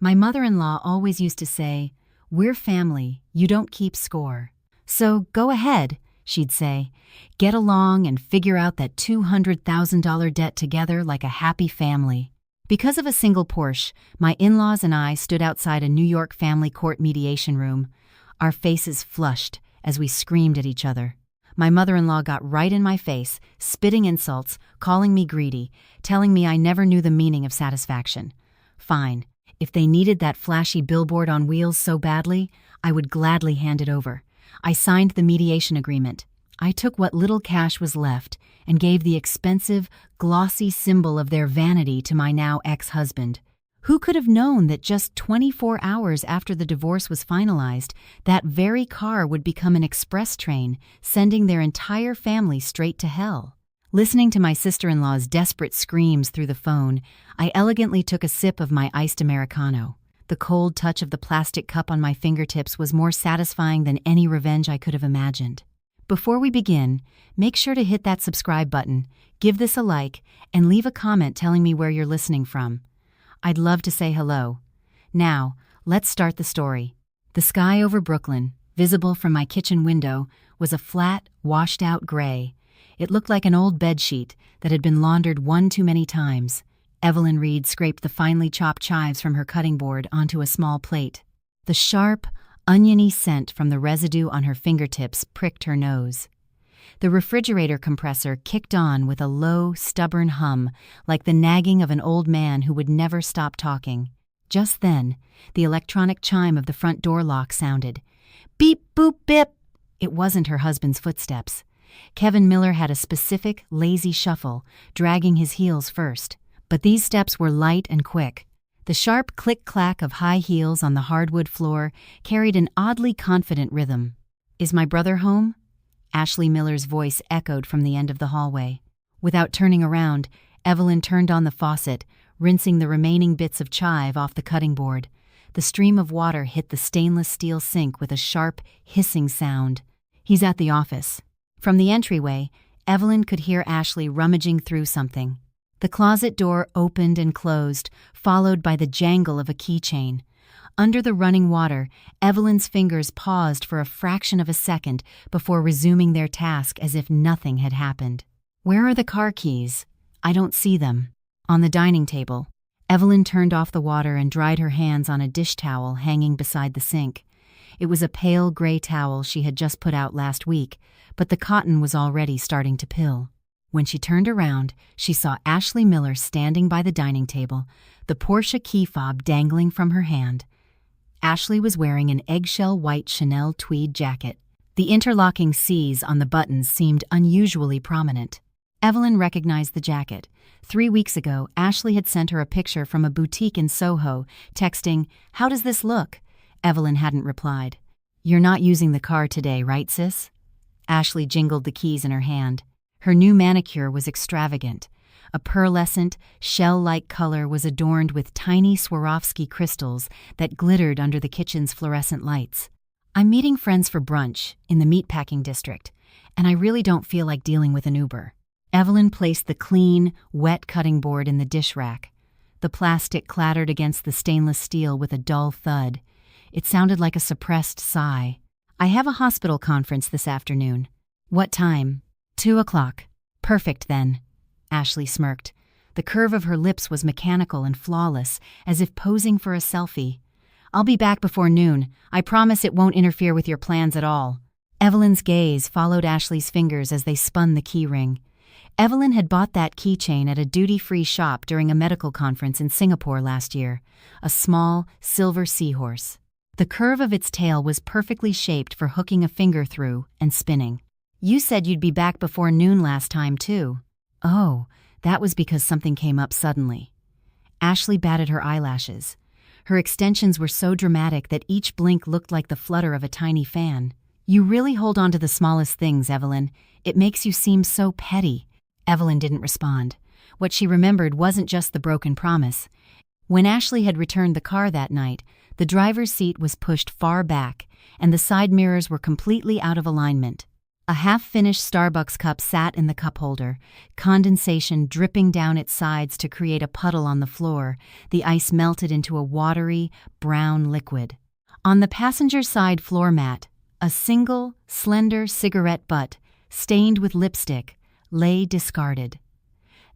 My mother-in-law always used to say, "We're family, you don't keep score. So go ahead," she'd say. "Get along and figure out that $200,000 debt together like a happy family." Because of a single Porsche, my in-laws and I stood outside a New York family court mediation room, our faces flushed as we screamed at each other. My mother-in-law got right in my face, spitting insults, calling me greedy, telling me I never knew the meaning of satisfaction. Fine. If they needed that flashy billboard on wheels so badly, I would gladly hand it over. I signed the mediation agreement. I took what little cash was left and gave the expensive, glossy symbol of their vanity to my now ex-husband. Who could have known that just 24 hours after the divorce was finalized, that very car would become an express train, sending their entire family straight to hell? Listening to my sister-in-law's desperate screams through the phone, I elegantly took a sip of my iced Americano. The cold touch of the plastic cup on my fingertips was more satisfying than any revenge I could have imagined. Before we begin, make sure to hit that subscribe button, give this a like, and leave a comment telling me where you're listening from. I'd love to say hello. Now, let's start the story. The sky over Brooklyn, visible from my kitchen window, was a flat, washed-out gray. It looked like an old bedsheet that had been laundered one too many times. Evelyn Reed scraped the finely chopped chives from her cutting board onto a small plate. The sharp, oniony scent from the residue on her fingertips pricked her nose. The refrigerator compressor kicked on with a low, stubborn hum, like the nagging of an old man who would never stop talking. Just then, the electronic chime of the front door lock sounded. Beep, boop, bip! It wasn't her husband's footsteps. Kevin Miller had a specific, lazy shuffle, dragging his heels first. But these steps were light and quick. The sharp click-clack of high heels on the hardwood floor carried an oddly confident rhythm. "Is my brother home?" Ashley Miller's voice echoed from the end of the hallway. Without turning around, Evelyn turned on the faucet, rinsing the remaining bits of chive off the cutting board. The stream of water hit the stainless steel sink with a sharp, hissing sound. "He's at the office." From the entryway, Evelyn could hear Ashley rummaging through something. The closet door opened and closed, followed by the jangle of a keychain. Under the running water, Evelyn's fingers paused for a fraction of a second before resuming their task as if nothing had happened. "Where are the car keys? I don't see them." On the dining table, Evelyn turned off the water and dried her hands on a dish towel hanging beside the sink. It was a pale gray towel she had just put out last week, but the cotton was already starting to pill. When she turned around, she saw Ashley Miller standing by the dining table, the Porsche key fob dangling from her hand. Ashley was wearing an eggshell white Chanel tweed jacket. The interlocking C's on the buttons seemed unusually prominent. Evelyn recognized the jacket. 3 weeks ago, Ashley had sent her a picture from a boutique in Soho, texting, "How does this look?" Evelyn hadn't replied. "You're not using the car today, right, sis?" Ashley jingled the keys in her hand. Her new manicure was extravagant. A pearlescent, shell-like color was adorned with tiny Swarovski crystals that glittered under the kitchen's fluorescent lights. "I'm meeting friends for brunch in the meatpacking district, and I really don't feel like dealing with an Uber." Evelyn placed the clean, wet cutting board in the dish rack. The plastic clattered against the stainless steel with a dull thud. It sounded like a suppressed sigh. "I have a hospital conference this afternoon." "What time?" 2 o'clock. "Perfect, then." Ashley smirked. The curve of her lips was mechanical and flawless, as if posing for a selfie. "I'll be back before noon. I promise it won't interfere with your plans at all." Evelyn's gaze followed Ashley's fingers as they spun the key ring. Evelyn had bought that keychain at a duty-free shop during a medical conference in Singapore last year, a small, silver seahorse. The curve of its tail was perfectly shaped for hooking a finger through and spinning. "You said you'd be back before noon last time, too." "Oh, that was because something came up suddenly." Ashley batted her eyelashes. Her extensions were so dramatic that each blink looked like the flutter of a tiny fan. "You really hold on to the smallest things, Evelyn. It makes you seem so petty." Evelyn didn't respond. What she remembered wasn't just the broken promise. When Ashley had returned the car that night, the driver's seat was pushed far back, and the side mirrors were completely out of alignment. A half-finished Starbucks cup sat in the cup holder, condensation dripping down its sides to create a puddle on the floor. The ice melted into a watery, brown liquid. On the passenger side floor mat, a single, slender cigarette butt, stained with lipstick, lay discarded.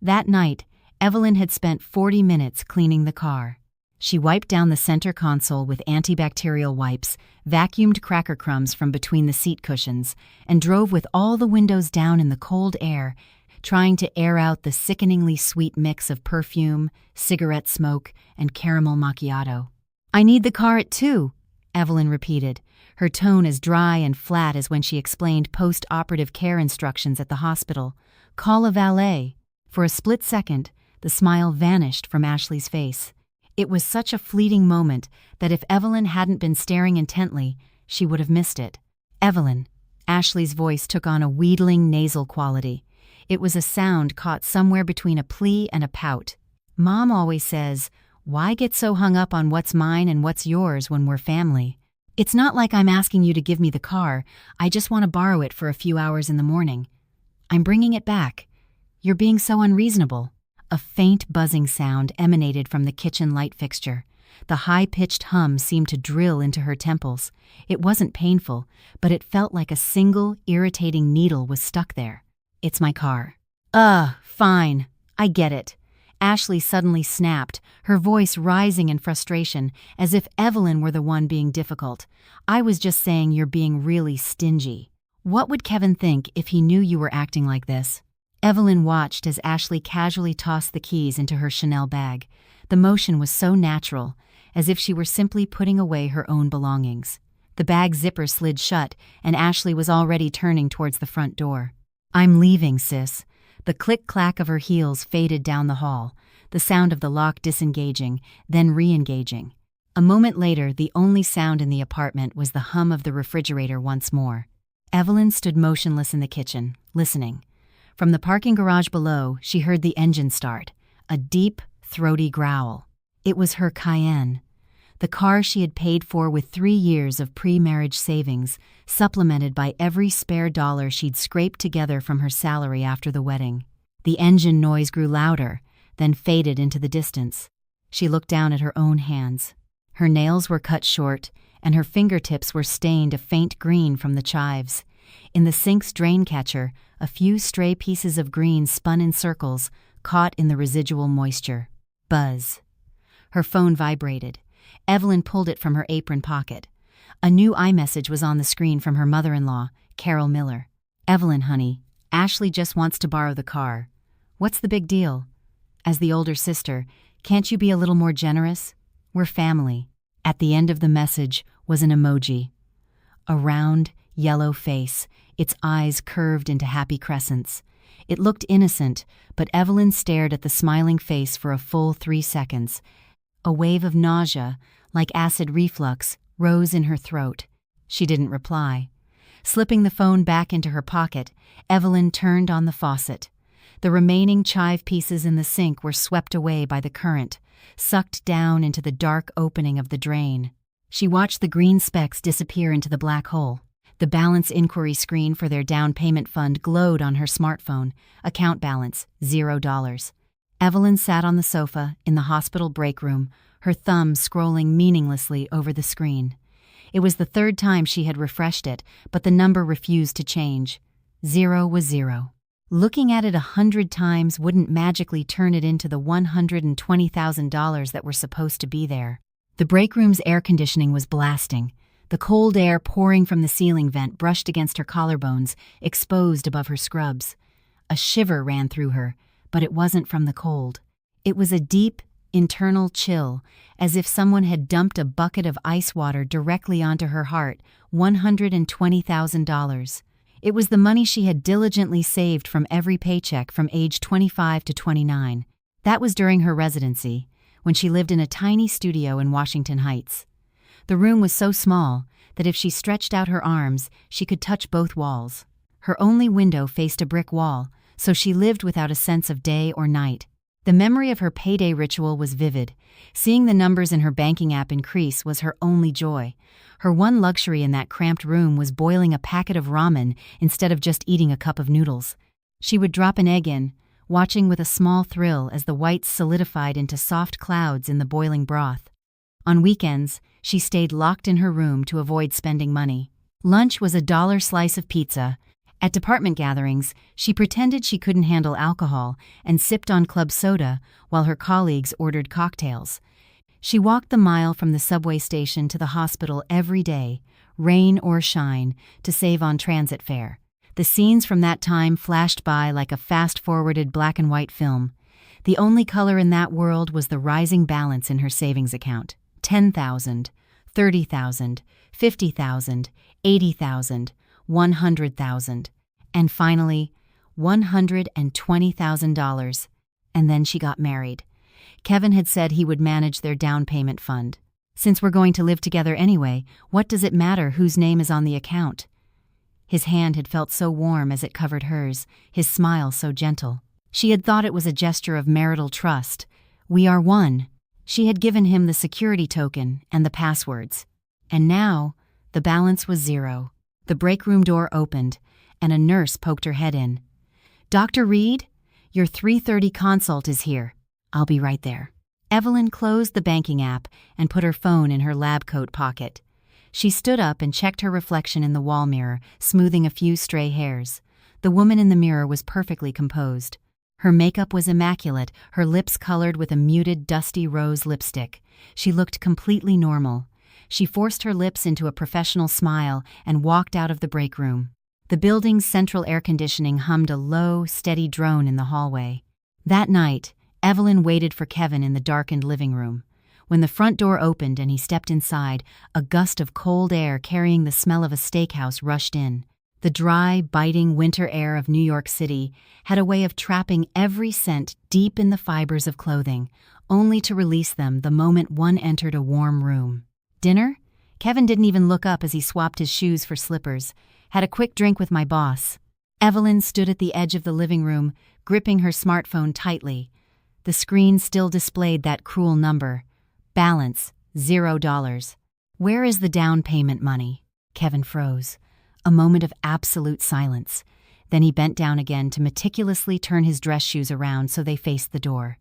That night, Evelyn had spent 40 minutes cleaning the car. She wiped down the center console with antibacterial wipes, vacuumed cracker crumbs from between the seat cushions, and drove with all the windows down in the cold air, trying to air out the sickeningly sweet mix of perfume, cigarette smoke, and caramel macchiato. "I need the car at 2, Evelyn repeated, her tone as dry and flat as when she explained post-operative care instructions at the hospital. "Call a valet." For a split second, the smile vanished from Ashley's face. It was such a fleeting moment that if Evelyn hadn't been staring intently, she would have missed it. "Evelyn." Ashley's voice took on a wheedling nasal quality. It was a sound caught somewhere between a plea and a pout. "Mom always says, why get so hung up on what's mine and what's yours when we're family? It's not like I'm asking you to give me the car, I just want to borrow it for a few hours in the morning. I'm bringing it back. You're being so unreasonable." A faint buzzing sound emanated from the kitchen light fixture. The high-pitched hum seemed to drill into her temples. It wasn't painful, but it felt like a single, irritating needle was stuck there. "It's my car." Fine. I get it." Ashley suddenly snapped, her voice rising in frustration, as if Evelyn were the one being difficult. "I was just saying you're being really stingy. What would Kevin think if he knew you were acting like this?" Evelyn watched as Ashley casually tossed the keys into her Chanel bag. The motion was so natural, as if she were simply putting away her own belongings. The bag zipper slid shut, and Ashley was already turning towards the front door. "I'm leaving, sis." The click-clack of her heels faded down the hall, the sound of the lock disengaging, then re-engaging. A moment later, the only sound in the apartment was the hum of the refrigerator once more. Evelyn stood motionless in the kitchen, listening. From the parking garage below, she heard the engine start, a deep, throaty growl. It was her Cayenne, the car she had paid for with 3 years of pre-marriage savings, supplemented by every spare dollar she'd scraped together from her salary after the wedding. The engine noise grew louder, then faded into the distance. She looked down at her own hands. Her nails were cut short, and her fingertips were stained a faint green from the chives. In the sink's drain catcher, a few stray pieces of green spun in circles, caught in the residual moisture. Buzz. Her phone vibrated. Evelyn pulled it from her apron pocket. A new iMessage was on the screen from her mother-in-law, Carol Miller. "Evelyn, honey, Ashley just wants to borrow the car. What's the big deal? As the older sister, can't you be a little more generous? We're family." At the end of the message was an emoji. A round, yellow face, its eyes curved into happy crescents. It looked innocent, but Evelyn stared at the smiling face for a full 3 seconds. A wave of nausea, like acid reflux, rose in her throat. She didn't reply. Slipping the phone back into her pocket, Evelyn turned on the faucet. The remaining chive pieces in the sink were swept away by the current, sucked down into the dark opening of the drain. She watched the green specks disappear into the black hole. The balance inquiry screen for their down payment fund glowed on her smartphone. Account balance, $0. Evelyn sat on the sofa in the hospital break room, her thumb scrolling meaninglessly over the screen. It was the 3rd time she had refreshed it, but the number refused to change. 0 was 0. Looking at it 100 times wouldn't magically turn it into the $120,000 that were supposed to be there. The break room's air conditioning was blasting. The cold air pouring from the ceiling vent brushed against her collarbones, exposed above her scrubs. A shiver ran through her, but it wasn't from the cold. It was a deep, internal chill, as if someone had dumped a bucket of ice water directly onto her heart. $120,000. It was the money she had diligently saved from every paycheck from age 25 to 29. That was during her residency, when she lived in a tiny studio in Washington Heights. The room was so small that if she stretched out her arms, she could touch both walls. Her only window faced a brick wall, so she lived without a sense of day or night. The memory of her payday ritual was vivid. Seeing the numbers in her banking app increase was her only joy. Her one luxury in that cramped room was boiling a packet of ramen instead of just eating a cup of noodles. She would drop an egg in, watching with a small thrill as the whites solidified into soft clouds in the boiling broth. On weekends, she stayed locked in her room to avoid spending money. Lunch was $1 slice of pizza. At department gatherings, she pretended she couldn't handle alcohol and sipped on club soda while her colleagues ordered cocktails. She walked the mile from the subway station to the hospital every day, rain or shine, to save on transit fare. The scenes from that time flashed by like a fast-forwarded black and white film. The only color in that world was the rising balance in her savings account. 10,000, 30,000, 50,000, 80,000, 100,000, and finally, $120,000. And then she got married. Kevin had said he would manage their down payment fund. Since we're going to live together anyway, what does it matter whose name is on the account? His hand had felt so warm as it covered hers, his smile so gentle. She had thought it was a gesture of marital trust. We are one. She had given him the security token and the passwords. And now, the balance was zero. The break room door opened, and a nurse poked her head in. "Dr. Reed, your 3:30 consult is here. I'll be right there." Evelyn closed the banking app and put her phone in her lab coat pocket. She stood up and checked her reflection in the wall mirror, smoothing a few stray hairs. The woman in the mirror was perfectly composed. Her makeup was immaculate, her lips colored with a muted, dusty rose lipstick. She looked completely normal. She forced her lips into a professional smile and walked out of the break room. The building's central air conditioning hummed a low, steady drone in the hallway. That night, Evelyn waited for Kevin in the darkened living room. When the front door opened and he stepped inside, a gust of cold air carrying the smell of a steakhouse rushed in. The dry, biting winter air of New York City had a way of trapping every scent deep in the fibers of clothing, only to release them the moment one entered a warm room. Dinner? Kevin didn't even look up as he swapped his shoes for slippers. Had a quick drink with my boss. Evelyn stood at the edge of the living room, gripping her smartphone tightly. The screen still displayed that cruel number. Balance, $0. Where is the down payment money? Kevin froze. A moment of absolute silence. Then he bent down again to meticulously turn his dress shoes around so they faced the door.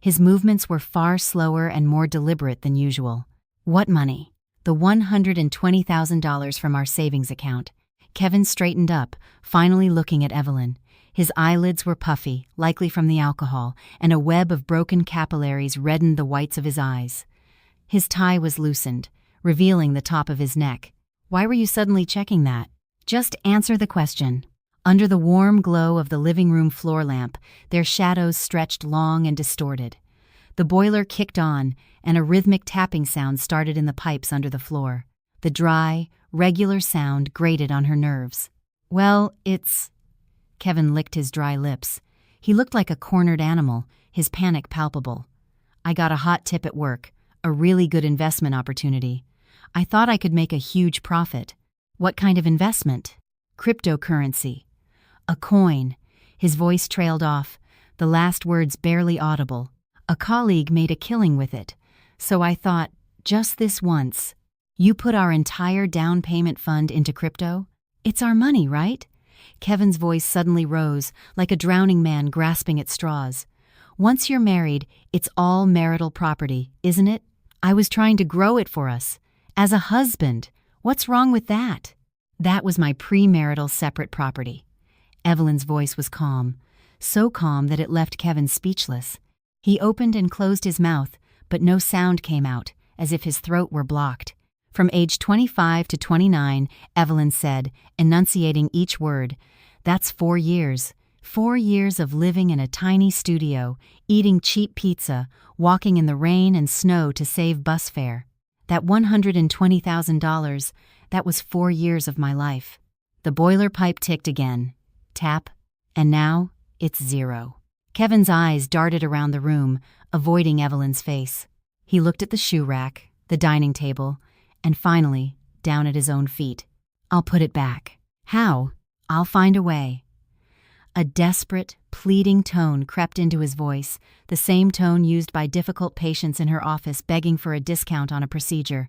His movements were far slower and more deliberate than usual. What money? The $120,000 from our savings account. Kevin straightened up, finally looking at Evelyn. His eyelids were puffy, likely from the alcohol, and a web of broken capillaries reddened the whites of his eyes. His tie was loosened, revealing the top of his neck. Why were you suddenly checking that? Just answer the question. Under the warm glow of the living room floor lamp, their shadows stretched long and distorted. The boiler kicked on, and a rhythmic tapping sound started in the pipes under the floor. The dry, regular sound grated on her nerves. Well, it's... Kevin licked his dry lips. He looked like a cornered animal, his panic palpable. I got a hot tip at work, a really good investment opportunity. I thought I could make a huge profit. What kind of investment? Cryptocurrency. A coin. His voice trailed off, the last words barely audible. A colleague made a killing with it, so I thought, just this once. You put our entire down payment fund into crypto? It's our money, right? Kevin's voice suddenly rose, like a drowning man grasping at straws. Once you're married, it's all marital property, isn't it? I was trying to grow it for us. As a husband, what's wrong with that? That was my premarital separate property. Evelyn's voice was calm, so calm that it left Kevin speechless. He opened and closed his mouth, but no sound came out, as if his throat were blocked. From age 25 to 29, Evelyn said, enunciating each word, "That's 4 years. 4 years of living in a tiny studio, eating cheap pizza, walking in the rain and snow to save bus fare. That $120,000, that was 4 years of my life." The boiler pipe ticked again. Tap. And now, it's zero. Kevin's eyes darted around the room, avoiding Evelyn's face. He looked at the shoe rack, the dining table, and finally, down at his own feet. "I'll put it back." "How?" "I'll find a way." A desperate, pleading tone crept into his voice, the same tone used by difficult patients in her office begging for a discount on a procedure.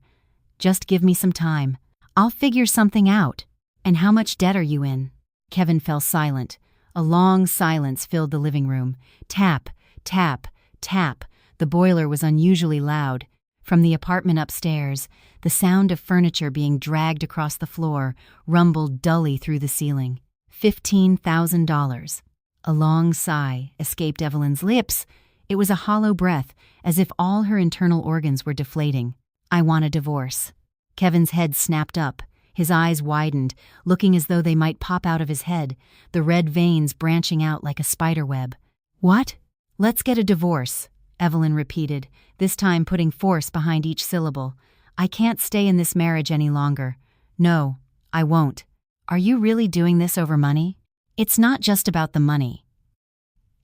Just give me some time. I'll figure something out. And how much debt are you in? Kevin fell silent. A long silence filled the living room. Tap, tap, tap. The boiler was unusually loud. From the apartment upstairs, the sound of furniture being dragged across the floor rumbled dully through the ceiling. $15,000. A long sigh escaped Evelyn's lips. It was a hollow breath, as if all her internal organs were deflating. I want a divorce. Kevin's head snapped up. His eyes widened, looking as though they might pop out of his head, the red veins branching out like a spider web. What? Let's get a divorce, Evelyn repeated, this time putting force behind each syllable. I can't stay in this marriage any longer. No, I won't. Are you really doing this over money? It's not just about the money.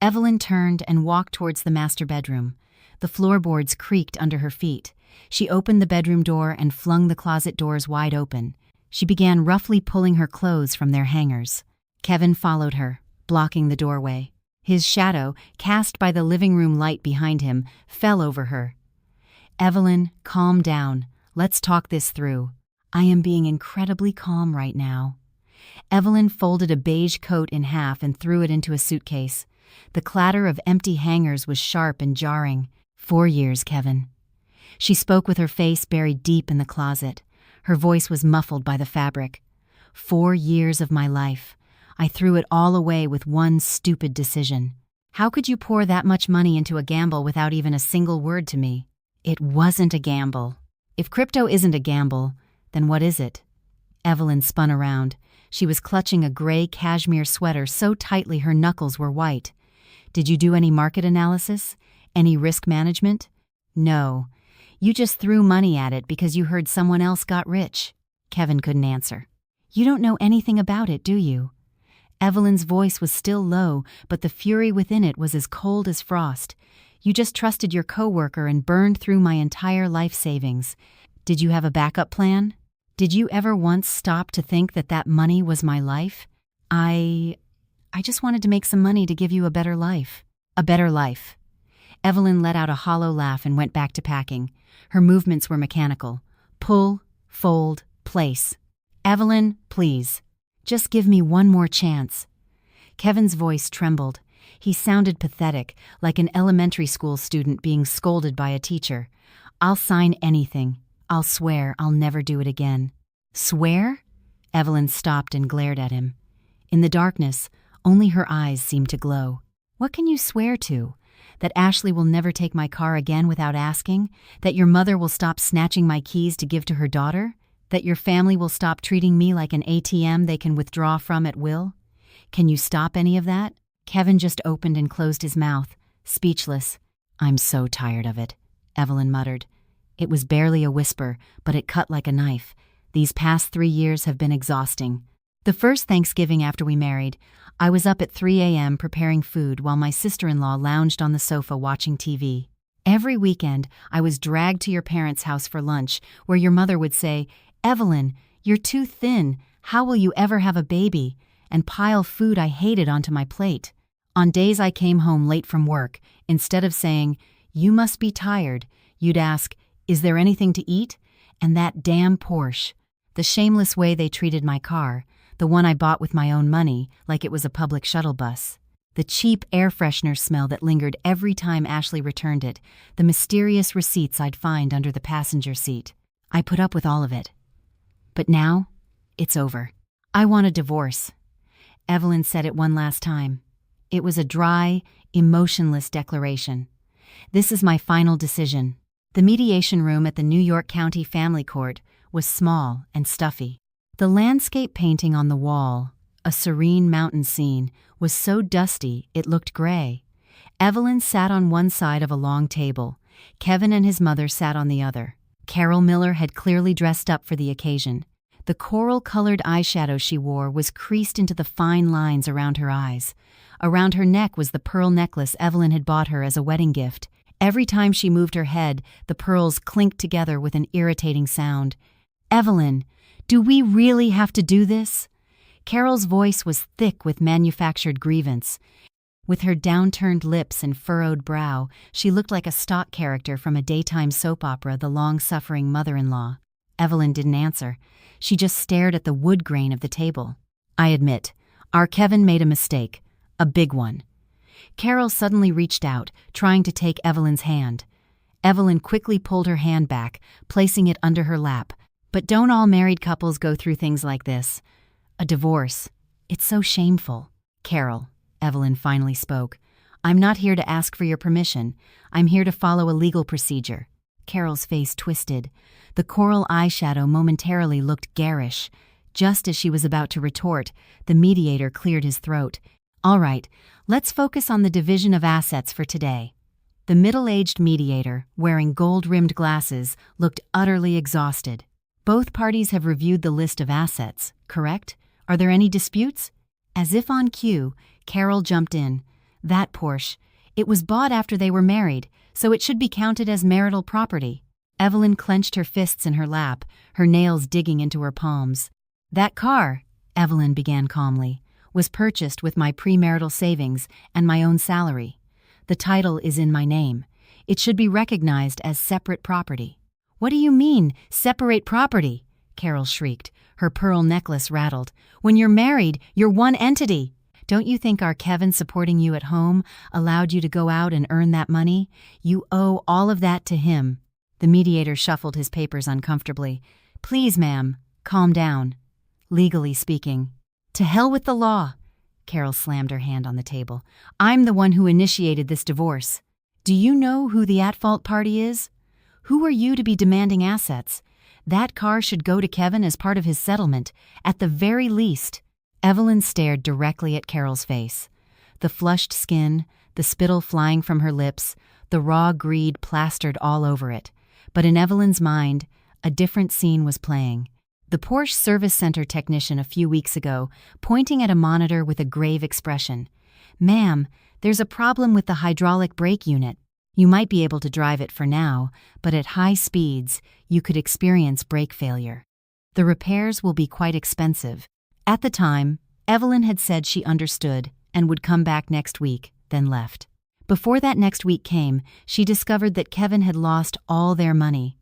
Evelyn turned and walked towards the master bedroom. The floorboards creaked under her feet. She opened the bedroom door and flung the closet doors wide open. She began roughly pulling her clothes from their hangers. Kevin followed her, blocking the doorway. His shadow, cast by the living room light behind him, fell over her. Evelyn, calm down. Let's talk this through. I am being incredibly calm right now. Evelyn folded a beige coat in half and threw it into a suitcase. The clatter of empty hangers was sharp and jarring. 4 years, Kevin. She spoke with her face buried deep in the closet. Her voice was muffled by the fabric. 4 years of my life. I threw it all away with one stupid decision. How could you pour that much money into a gamble without even a single word to me? It wasn't a gamble. If crypto isn't a gamble, then what is it? Evelyn spun around. She was clutching a gray cashmere sweater so tightly her knuckles were white. Did you do any market analysis? Any risk management? No. You just threw money at it because you heard someone else got rich. Kevin couldn't answer. You don't know anything about it, do you? Evelyn's voice was still low, but the fury within it was as cold as frost. You just trusted your coworker and burned through my entire life savings. Did you have a backup plan? Did you ever once stop to think that that money was my life? I just wanted to make some money to give you a better life. A better life. Evelyn let out a hollow laugh and went back to packing. Her movements were mechanical. Pull, fold, place. Evelyn, please. Just give me one more chance. Kevin's voice trembled. He sounded pathetic, like an elementary school student being scolded by a teacher. I'll sign anything. I'll swear I'll never do it again. Swear? Evelyn stopped and glared at him. In the darkness, only her eyes seemed to glow. What can you swear to? That Ashley will never take my car again without asking? That your mother will stop snatching my keys to give to her daughter? That your family will stop treating me like an ATM they can withdraw from at will? Can you stop any of that? Kevin just opened and closed his mouth, speechless. I'm so tired of it, Evelyn muttered. It was barely a whisper, but it cut like a knife. These past 3 years have been exhausting. The first Thanksgiving after we married, I was up at 3 a.m. preparing food while my sister-in-law lounged on the sofa watching TV. Every weekend, I was dragged to your parents' house for lunch, where your mother would say, Evelyn, you're too thin. How will you ever have a baby? And pile food I hated onto my plate. On days I came home late from work, instead of saying, you must be tired, you'd ask, is there anything to eat? And that damn Porsche. The shameless way they treated my car, the one I bought with my own money, like it was a public shuttle bus. The cheap air freshener smell that lingered every time Ashley returned it, the mysterious receipts I'd find under the passenger seat. I put up with all of it. But now, it's over. I want a divorce. Evelyn said it one last time. It was a dry, emotionless declaration. This is my final decision. The mediation room at the New York County Family Court was small and stuffy. The landscape painting on the wall, a serene mountain scene, was so dusty it looked gray. Evelyn sat on one side of a long table. Kevin and his mother sat on the other. Carol Miller had clearly dressed up for the occasion. The coral-colored eyeshadow she wore was creased into the fine lines around her eyes. Around her neck was the pearl necklace Evelyn had bought her as a wedding gift. Every time she moved her head, the pearls clinked together with an irritating sound. Evelyn, do we really have to do this? Carol's voice was thick with manufactured grievance. With her downturned lips and furrowed brow, she looked like a stock character from a daytime soap opera, The Long-Suffering Mother-in-Law. Evelyn didn't answer. She just stared at the wood grain of the table. "I admit, our Kevin made a mistake. A big one." Carol suddenly reached out, trying to take Evelyn's hand. Evelyn quickly pulled her hand back, placing it under her lap. "But don't all married couples go through things like this? A divorce. It's so shameful." "Carol," Evelyn finally spoke, "I'm not here to ask for your permission. I'm here to follow a legal procedure." Carol's face twisted. The coral eyeshadow momentarily looked garish. Just as she was about to retort, the mediator cleared his throat. "All right, let's focus on the division of assets for today." The middle-aged mediator, wearing gold-rimmed glasses, looked utterly exhausted. "Both parties have reviewed the list of assets, correct? Are there any disputes?" As if on cue, Carol jumped in. "That Porsche. It was bought after they were married, so it should be counted as marital property." Evelyn clenched her fists in her lap, her nails digging into her palms. "That car," Evelyn began calmly, "was purchased with my premarital savings and my own salary. The title is in my name. It should be recognized as separate property." "What do you mean, separate property?" Carol shrieked. Her pearl necklace rattled. "When you're married, you're one entity. Don't you think our Kevin supporting you at home allowed you to go out and earn that money? You owe all of that to him." The mediator shuffled his papers uncomfortably. "Please, ma'am, calm down. Legally speaking." "To hell with the law." Carol slammed her hand on the table. "I'm the one who initiated this divorce. Do you know who the at-fault party is? Who are you to be demanding assets? That car should go to Kevin as part of his settlement, at the very least." Evelyn stared directly at Carol's face. The flushed skin, the spittle flying from her lips, the raw greed plastered all over it. But in Evelyn's mind, a different scene was playing. The Porsche service center technician a few weeks ago, pointing at a monitor with a grave expression. "Ma'am, there's a problem with the hydraulic brake unit. You might be able to drive it for now, but at high speeds, you could experience brake failure. The repairs will be quite expensive." At the time, Evelyn had said she understood and would come back next week, then left. Before that next week came, she discovered that Kevin had lost all their money.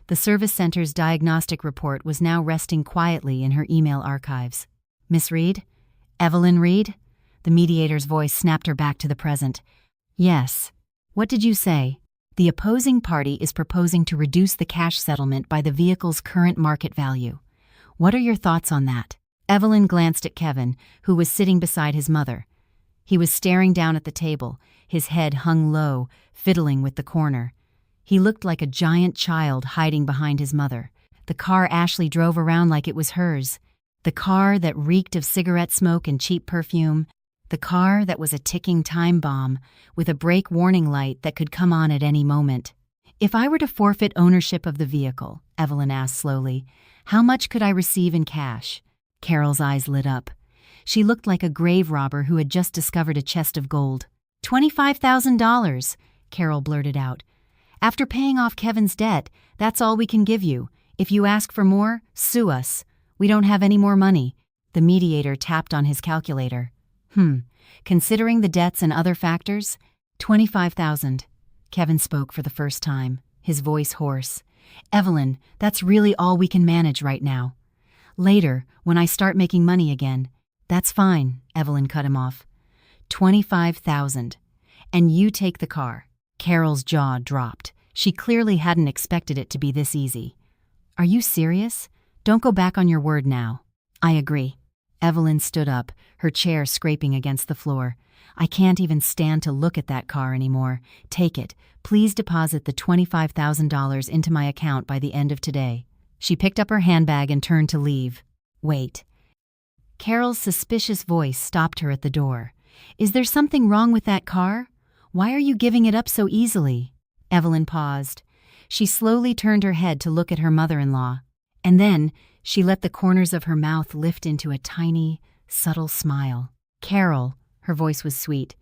The service center's diagnostic report was now resting quietly in her email archives. "Miss Reed? Evelyn Reed?" The mediator's voice snapped her back to the present. "Yes. What did you say?" "The opposing party is proposing to reduce the cash settlement by the vehicle's current market value. What are your thoughts on that?" Evelyn glanced at Kevin, who was sitting beside his mother. He was staring down at the table, his head hung low, fiddling with the corner. He looked like a giant child hiding behind his mother. The car Ashley drove around like it was hers. The car that reeked of cigarette smoke and cheap perfume. The car that was a ticking time bomb, with a brake warning light that could come on at any moment. "If I were to forfeit ownership of the vehicle," Evelyn asked slowly, "how much could I receive in cash?" Carol's eyes lit up. She looked like a grave robber who had just discovered a chest of gold. $25,000, Carol blurted out. "After paying off Kevin's debt, that's all we can give you. If you ask for more, sue us. We don't have any more money." The mediator tapped on his calculator. Considering the debts and other factors, 25,000. Kevin spoke for the first time, his voice hoarse. "Evelyn, that's really all we can manage right now. Later, when I start making money again." "That's fine," Evelyn cut him off. 25,000. And you take the car." Carol's jaw dropped. She clearly hadn't expected it to be this easy. "Are you serious? Don't go back on your word now." "I agree." Evelyn stood up, her chair scraping against the floor. "I can't even stand to look at that car anymore. Take it. Please deposit the $25,000 into my account by the end of today." She picked up her handbag and turned to leave. "Wait." Carol's suspicious voice stopped her at the door. "Is there something wrong with that car? Why are you giving it up so easily?" Evelyn paused. She slowly turned her head to look at her mother-in-law. And then she let the corners of her mouth lift into a tiny, subtle smile. "Carol," her voice was sweet,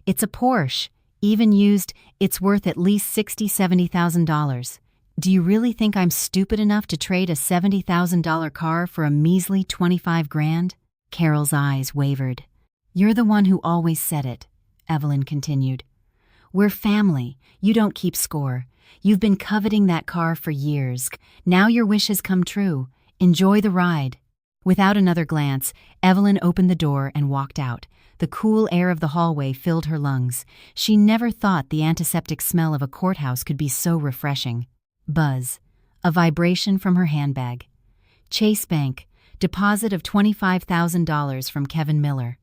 "it's a Porsche. Even used, it's worth at least $60,000-$70,000. Do you really think I'm stupid enough to trade a $70,000 car for a measly 25 grand? Carol's eyes wavered. "You're the one who always said it," Evelyn continued. "We're family. You don't keep score. You've been coveting that car for years. Now your wish has come true. Enjoy the ride." Without another glance, Evelyn opened the door and walked out. The cool air of the hallway filled her lungs. She never thought the antiseptic smell of a courthouse could be so refreshing. Buzz. A vibration from her handbag. Chase Bank. Deposit of $25,000 from Kevin Miller.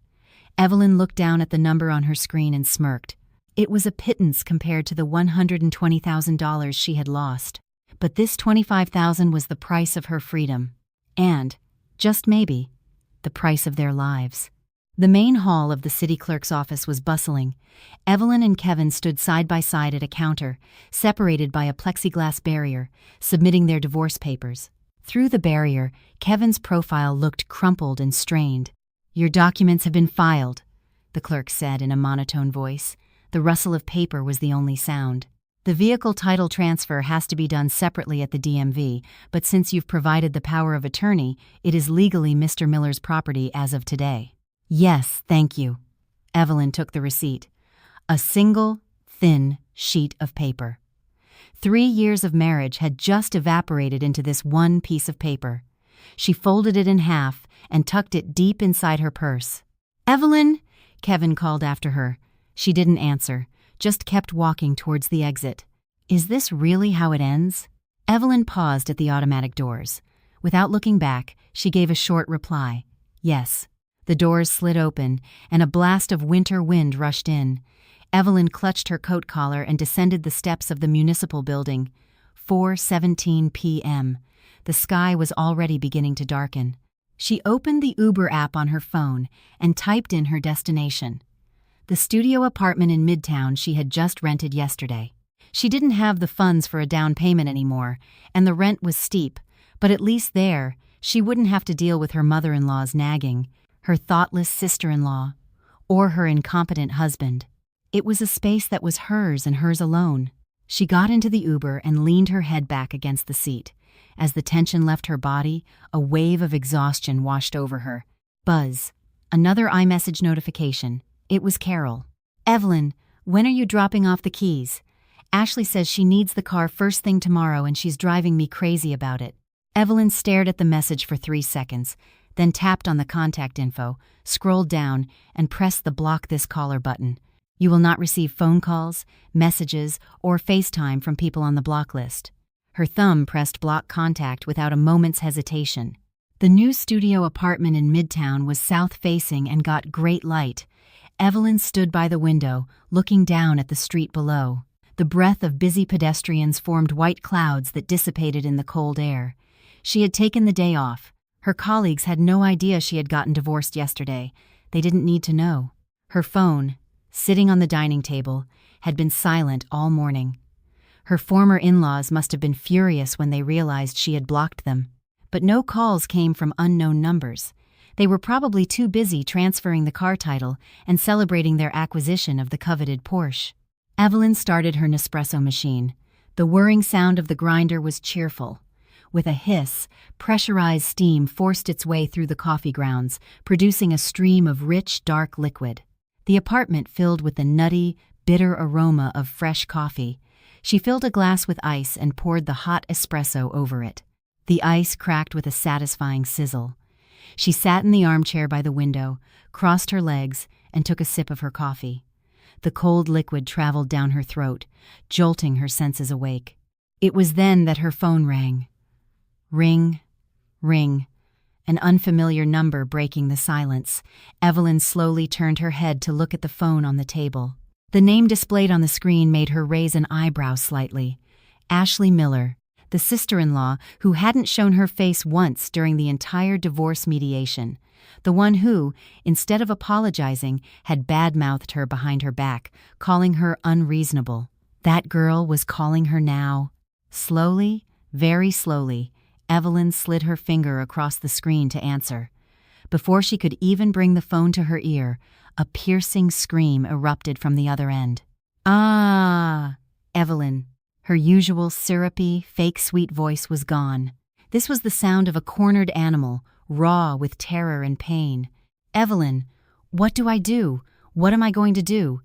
Evelyn looked down at the number on her screen and smirked. It was a pittance compared to the $120,000 she had lost. But this $25,000 was the price of her freedom. And, just maybe, the price of their lives. The main hall of the city clerk's office was bustling. Evelyn and Kevin stood side by side at a counter, separated by a plexiglass barrier, submitting their divorce papers. Through the barrier, Kevin's profile looked crumpled and strained. "Your documents have been filed," the clerk said in a monotone voice. The rustle of paper was the only sound. "The vehicle title transfer has to be done separately at the DMV, but since you've provided the power of attorney, it is legally Mr. Miller's property as of today." "Yes, thank you." Evelyn took the receipt. A single, thin sheet of paper. 3 years of marriage had just evaporated into this one piece of paper. She folded it in half and tucked it deep inside her purse. "Evelyn!" Kevin called after her. She didn't answer, just kept walking towards the exit. Is this really how it ends? Evelyn paused at the automatic doors. Without looking back, she gave a short reply. Yes. The doors slid open, and a blast of winter wind rushed in. Evelyn clutched her coat collar and descended the steps of the municipal building. 4:17 p.m. The sky was already beginning to darken. She opened the Uber app on her phone and typed in her destination. The studio apartment in Midtown she had just rented yesterday. She didn't have the funds for a down payment anymore, and the rent was steep, but at least there, she wouldn't have to deal with her mother-in-law's nagging, her thoughtless sister-in-law, or her incompetent husband. It was a space that was hers and hers alone. She got into the Uber and leaned her head back against the seat. As the tension left her body, a wave of exhaustion washed over her. Buzz. Another iMessage notification. It was Carol. "Evelyn, when are you dropping off the keys? Ashley says she needs the car first thing tomorrow and she's driving me crazy about it." Evelyn stared at the message for 3 seconds, then tapped on the contact info, scrolled down, and pressed the Block This Caller button. You will not receive phone calls, messages, or FaceTime from people on the block list. Her thumb pressed Block Contact without a moment's hesitation. The new studio apartment in Midtown was south-facing and got great light. Evelyn stood by the window, looking down at the street below. The breath of busy pedestrians formed white clouds that dissipated in the cold air. She had taken the day off. Her colleagues had no idea she had gotten divorced yesterday. They didn't need to know. Her phone, sitting on the dining table, had been silent all morning. Her former in-laws must have been furious when they realized she had blocked them. But no calls came from unknown numbers. They were probably too busy transferring the car title and celebrating their acquisition of the coveted Porsche. Evelyn started her Nespresso machine. The whirring sound of the grinder was cheerful. With a hiss, pressurized steam forced its way through the coffee grounds, producing a stream of rich, dark liquid. The apartment filled with the nutty, bitter aroma of fresh coffee. She filled a glass with ice and poured the hot espresso over it. The ice cracked with a satisfying sizzle. She sat in the armchair by the window, crossed her legs, and took a sip of her coffee. The cold liquid traveled down her throat, jolting her senses awake. It was then that her phone rang. Ring, ring, an unfamiliar number breaking the silence. Evelyn slowly turned her head to look at the phone on the table. The name displayed on the screen made her raise an eyebrow slightly. Ashley Miller, the sister-in-law who hadn't shown her face once during the entire divorce mediation. The one who, instead of apologizing, had bad-mouthed her behind her back, calling her unreasonable. That girl was calling her now. Slowly, very slowly, Evelyn slid her finger across the screen to answer. Before she could even bring the phone to her ear, a piercing scream erupted from the other end. "Ah!" Evelyn. Her usual syrupy, fake-sweet voice was gone. This was the sound of a cornered animal, raw with terror and pain. Evelyn, what do I do? What am I going to do?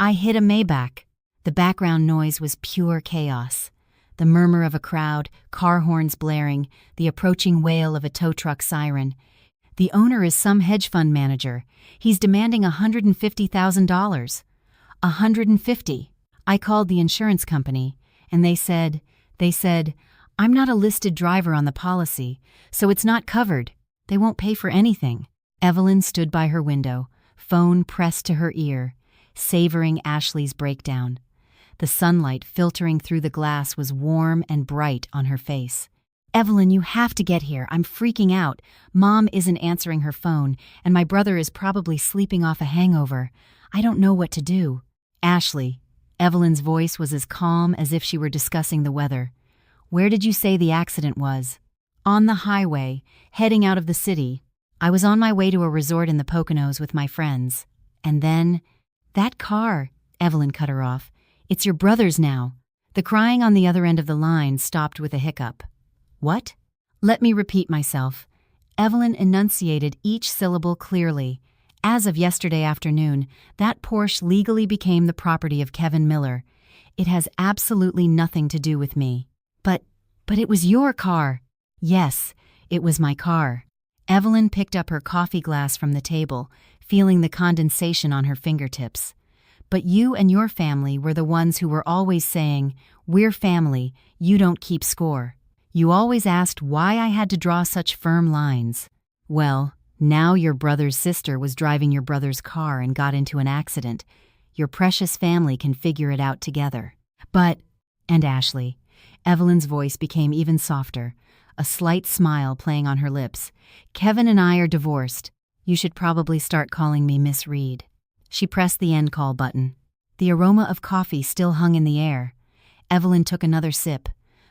I hit a Maybach. The background noise was pure chaos. The murmur of a crowd, car horns blaring, the approaching wail of a tow truck siren. The owner is some hedge fund manager. He's demanding $150,000. $150. I called the insurance company, and they said, I'm not a listed driver on the policy, so it's not covered. They won't pay for anything. Evelyn stood by her window, phone pressed to her ear, savoring Ashley's breakdown. The sunlight filtering through the glass was warm and bright on her face. Evelyn, you have to get here. I'm freaking out. Mom isn't answering her phone, and my brother is probably sleeping off a hangover. I don't know what to do. Ashley. Evelyn's voice was as calm as if she were discussing the weather. Where did you say the accident was? On the highway, heading out of the city. I was on my way to a resort in the Poconos with my friends. And then, that car, Evelyn cut her off. It's your brother's now. The crying on the other end of the line stopped with a hiccup. What? Let me repeat myself. Evelyn enunciated each syllable clearly. As of yesterday afternoon, that Porsche legally became the property of Kevin Miller. It has absolutely nothing to do with me. But it was your car. Yes, it was my car. Evelyn picked up her coffee glass from the table, feeling the condensation on her fingertips. But you and your family were the ones who were always saying, "We're family, you don't keep score." You always asked why I had to draw such firm lines. Well, now your brother's sister was driving your brother's car and got into an accident. Your precious family can figure it out together. And Ashley. Evelyn's voice became even softer, a slight smile playing on her lips. Kevin and I are divorced. You should probably start calling me Miss Reed. She pressed the end call button. The aroma of coffee still hung in the air. Evelyn took another sip.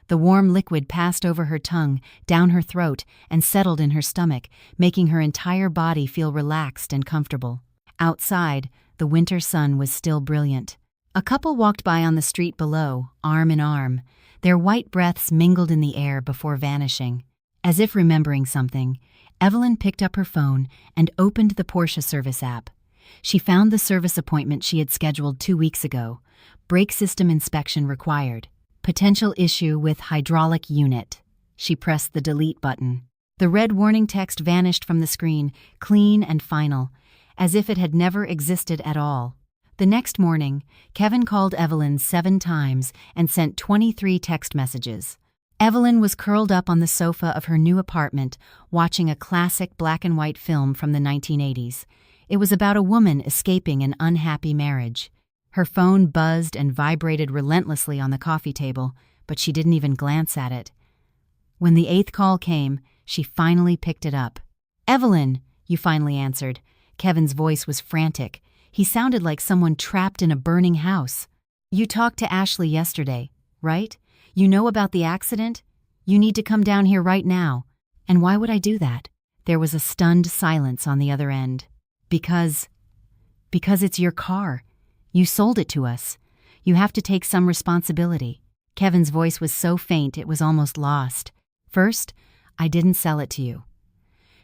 The warm liquid passed over her tongue, down her throat, and settled in her stomach, making her entire body feel relaxed and comfortable. Outside, the winter sun was still brilliant. A couple walked by on the street below, arm in arm. Their white breaths mingled in the air before vanishing. As if remembering something, Evelyn picked up her phone and opened the Porsche service app. She found the service appointment she had scheduled 2 weeks ago. Brake system inspection required. Potential issue with hydraulic unit. She pressed the delete button. The red warning text vanished from the screen, clean and final, as if it had never existed at all. The next morning, Kevin called Evelyn 7 times and sent 23 text messages. Evelyn was curled up on the sofa of her new apartment, watching a classic black-and-white film from the 1980s. It was about a woman escaping an unhappy marriage. Her phone buzzed and vibrated relentlessly on the coffee table, but she didn't even glance at it. When the 8th call came, she finally picked it up. "Evelyn," you finally answered. Kevin's voice was frantic. He sounded like someone trapped in a burning house. "You talked to Ashley yesterday, right? You know about the accident? You need to come down here right now." "And why would I do that?" There was a stunned silence on the other end. Because it's your car. You sold it to us. You have to take some responsibility." Kevin's voice was so faint it was almost lost. "First, I didn't sell it to you.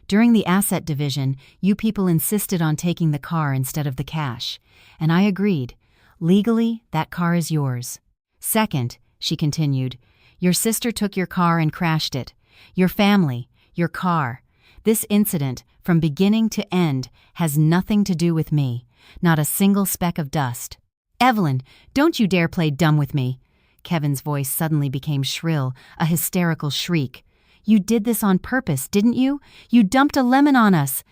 During the asset division, you people insisted on taking the car instead of the cash, and I agreed. Legally, that car is yours. Second," she continued, "your sister took your car and crashed it. Your family, your car. This incident, from beginning to end, has nothing to do with me. Not a single speck of dust." "Evelyn, don't you dare play dumb with me." Kevin's voice suddenly became shrill, a hysterical shriek. "You did this on purpose, didn't you? You dumped a lemon on us."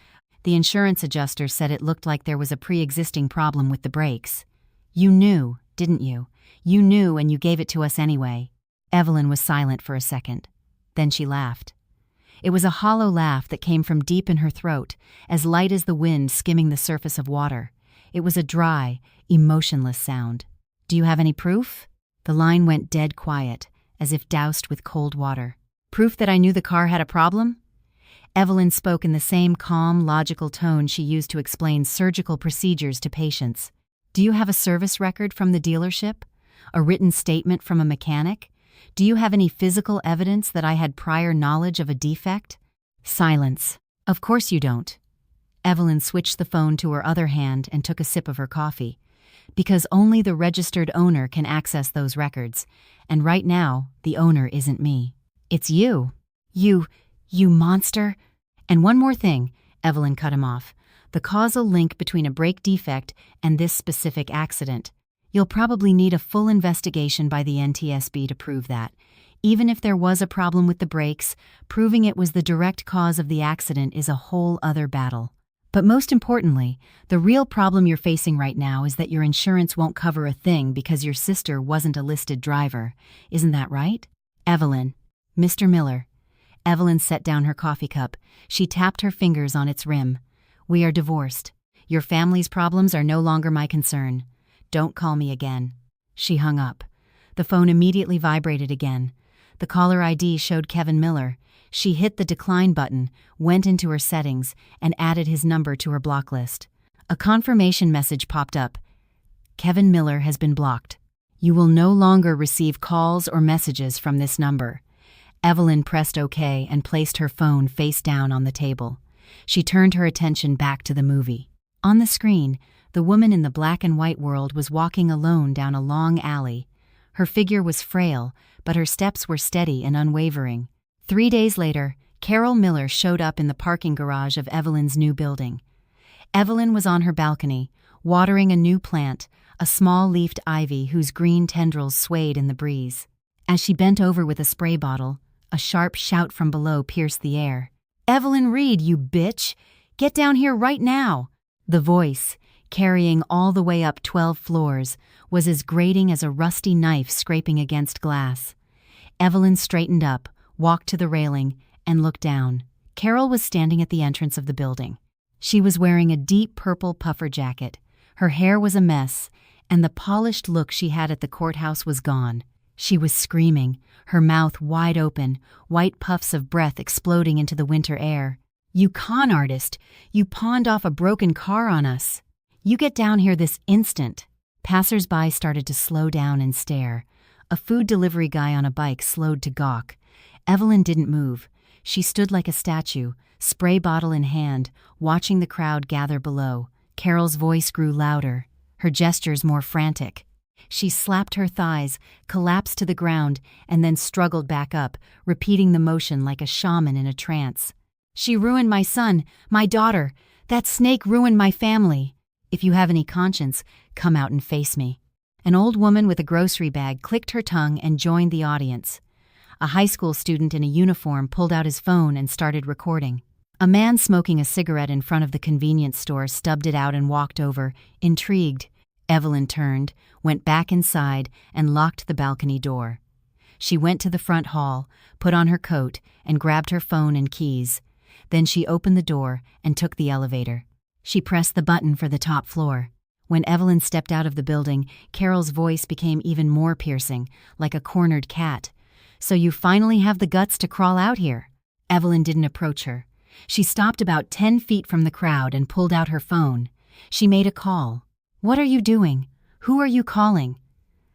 The insurance adjuster said it looked like there was a pre-existing problem with the brakes. "You knew, didn't you? You knew and you gave it to us anyway." Evelyn was silent for a second. Then she laughed. It was a hollow laugh that came from deep in her throat, as light as the wind skimming the surface of water. It was a dry, emotionless sound. "Do you have any proof?" The line went dead quiet, as if doused with cold water. "Proof that I knew the car had a problem?" Evelyn spoke in the same calm, logical tone she used to explain surgical procedures to patients. "Do you have a service record from the dealership? A written statement from a mechanic? Do you have any physical evidence that I had prior knowledge of a defect?" Silence. "Of course you don't." Evelyn switched the phone to her other hand and took a sip of her coffee. Because only the registered owner can access those records, and right now, the owner isn't me. It's you. You monster. And one more thing, Evelyn cut him off. The causal link between a brake defect and this specific accident. You'll probably need a full investigation by the NTSB to prove that. Even if there was a problem with the brakes, proving it was the direct cause of the accident is a whole other battle. But most importantly, the real problem you're facing right now is that your insurance won't cover a thing because your sister wasn't a listed driver. Isn't that right? Evelyn. Mr. Miller. Evelyn set down her coffee cup. She tapped her fingers on its rim. We are divorced. Your family's problems are no longer my concern. Don't call me again. She hung up. The phone immediately vibrated again. The caller ID showed Kevin Miller. She hit the decline button, went into her settings, and added his number to her block list. A confirmation message popped up. Kevin Miller has been blocked. You will no longer receive calls or messages from this number. Evelyn pressed OK and placed her phone face down on the table. She turned her attention back to the movie. On the screen, the woman in the black and white world was walking alone down a long alley. Her figure was frail, but her steps were steady and unwavering. 3 days later, Carol Miller showed up in the parking garage of Evelyn's new building. Evelyn was on her balcony, watering a new plant, a small-leafed ivy whose green tendrils swayed in the breeze. As she bent over with a spray bottle, a sharp shout from below pierced the air. "Evelyn Reed, you bitch! Get down here right now!" The voice, carrying all the way up 12 floors, was as grating as a rusty knife scraping against glass. Evelyn straightened up, walked to the railing, and looked down. Carol was standing at the entrance of the building. She was wearing a deep purple puffer jacket. Her hair was a mess, and the polished look she had at the courthouse was gone. She was screaming, her mouth wide open, white puffs of breath exploding into the winter air. "You con artist! You pawned off a broken car on us! You get down here this instant!" Passers-by started to slow down and stare. A food delivery guy on a bike slowed to gawk. Evelyn didn't move. She stood like a statue, spray bottle in hand, watching the crowd gather below. Carol's voice grew louder, her gestures more frantic. She slapped her thighs, collapsed to the ground, and then struggled back up, repeating the motion like a shaman in a trance. "She ruined my son, my daughter. That snake ruined my family. If you have any conscience, come out and face me." An old woman with a grocery bag clicked her tongue and joined the audience. A high school student in a uniform pulled out his phone and started recording. A man smoking a cigarette in front of the convenience store stubbed it out and walked over, intrigued. Evelyn turned, went back inside, and locked the balcony door. She went to the front hall, put on her coat, and grabbed her phone and keys. Then she opened the door and took the elevator. She pressed the button for the top floor. When Evelyn stepped out of the building, Carol's voice became even more piercing, like a cornered cat. "So you finally have the guts to crawl out here?" Evelyn didn't approach her. She stopped about 10 feet from the crowd and pulled out her phone. She made a call. "What are you doing? Who are you calling?"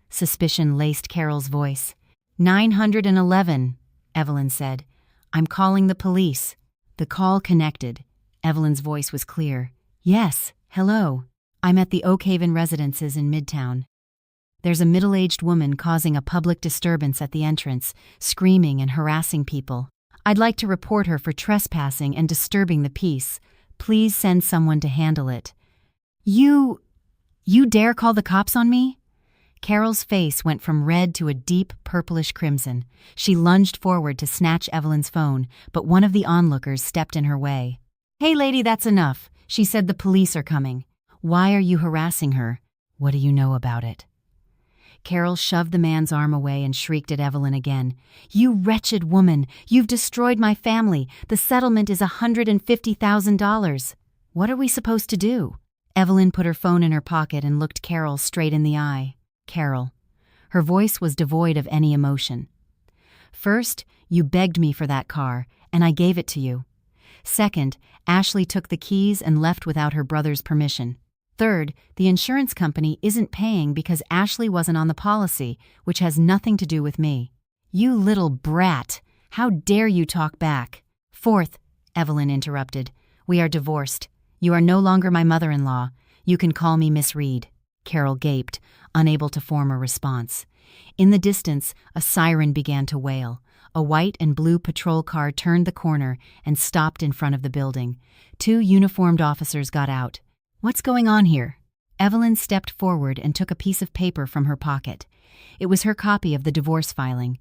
Suspicion laced Carol's voice. 911, Evelyn said. "I'm calling the police." The call connected. Evelyn's voice was clear. "Yes, hello. I'm at the Oak Haven Residences in Midtown. There's a middle-aged woman causing a public disturbance at the entrance, screaming and harassing people. I'd like to report her for trespassing and disturbing the peace. Please send someone to handle it." You dare call the cops on me?" Carol's face went from red to a deep purplish crimson. She lunged forward to snatch Evelyn's phone, but one of the onlookers stepped in her way. "Hey lady, that's enough. She said the police are coming. Why are you harassing her? What do you know about it?" Carol shoved the man's arm away and shrieked at Evelyn again. "You wretched woman! You've destroyed my family! The settlement is $150,000. What are we supposed to do?" Evelyn put her phone in her pocket and looked Carol straight in the eye. "Carol." Her voice was devoid of any emotion. "First, you begged me for that car, and I gave it to you. Second, Ashley took the keys and left without her brother's permission. Third, the insurance company isn't paying because Ashley wasn't on the policy, which has nothing to do with me. You little brat! How dare you talk back? Fourth," Evelyn interrupted, "we are divorced. You are no longer my mother-in-law. You can call me Miss Reed." Carol gaped, unable to form a response. In the distance, a siren began to wail. A white and blue patrol car turned the corner and stopped in front of the building. 2 uniformed officers got out. "What's going on here?" Evelyn stepped forward and took a piece of paper from her pocket. It was her copy of the divorce filing.